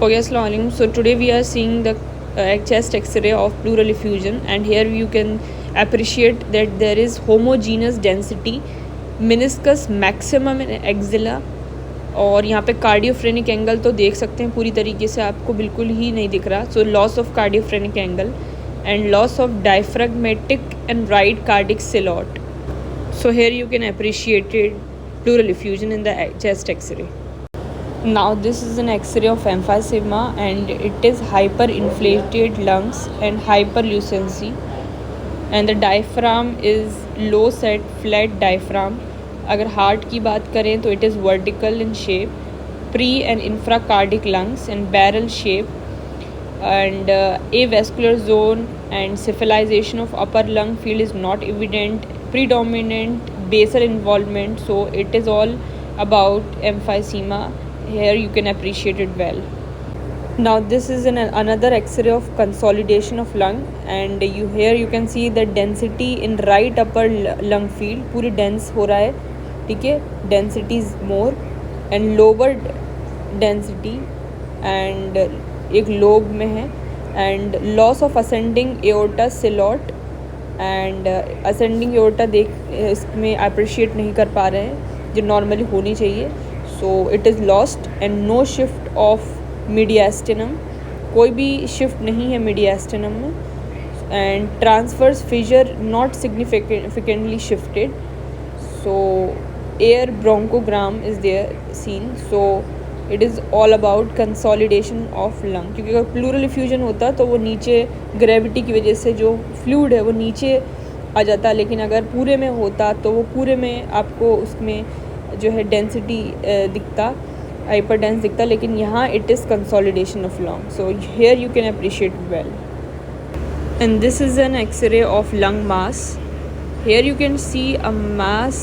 Okay, assalamu alaikum. So today we are seeing the chest X-ray of pleural effusion, and here you can appreciate that there is homogeneous density, meniscus maximum in axilla, और यहाँ पे cardiophrenic angle तो देख सकते हैं पूरी तरीके से आपको बिल्कुल ही नहीं दिख रहा. So loss of cardiophrenic angle and loss of diaphragmatic and right cardiac silhouette. So here you can appreciate pleural effusion in the chest X-ray. Now this is an X-ray of emphysema and it is hyperinflated lungs and hyperlucency, and the diaphragm is low set flat diaphragm. अगर heart की बात करें तो it is vertical in shape, pre and infracardiac lungs and barrel shape, and avascular zone and cephalization of upper lung field is not evident, predominant basal involvement, so it is all about emphysema. Here you can appreciate it well. Now this is another X-ray of consolidation of lung, and here you can see the density in right upper lung field पूरी dense हो रहा है, ठीक है, density is more, and lower density and एक lobe में है, and loss of ascending aorta silhouette, and ascending aorta देख इसमें appreciate नहीं कर पा रहे हैं जो normally होनी चाहिए, so it is lost, and no shift of mediastinum, कोई भी shift नहीं है mediastinum में, and transverse fissure not significantly shifted, so air bronchogram is there seen, so it is all about consolidation of lung. क्योंकि अगर pleural effusion होता तो वो नीचे ग्रेविटी की वजह से जो फ्लूइड है वो नीचे आ जाता, लेकिन अगर पूरे में होता तो वो पूरे में आपको उसमें जो है डेंसिटी दिखता, हाइपर डेंस दिखता, लेकिन यहाँ it is consolidation of lung. So here you can appreciate well. And this is an x ray of lung mass. Here you can see a mass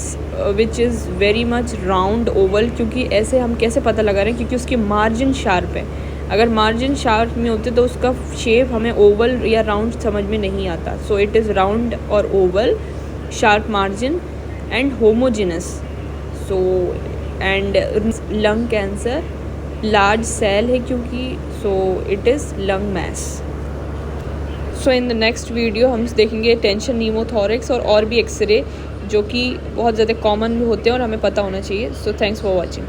which is very much round oval. क्योंकि ऐसे हम कैसे पता लगा रहे हैं, क्योंकि उसकी मार्जिन शार्प है. अगर मार्जिन शार्प में होते तो उसका शेप हमें ओवल या राउंड समझ में नहीं आता. सो इट इज़ राउंड और oval, sharp margin and homogenous. So and lung cancer large cell है क्योंकि, so it is lung mass. So in the next video हम देखेंगे टेंशन नीमोथोरिक्स और भी एक्सरे जो कि बहुत ज़्यादा कॉमन भी होते हैं और हमें पता होना चाहिए. So thanks for watching.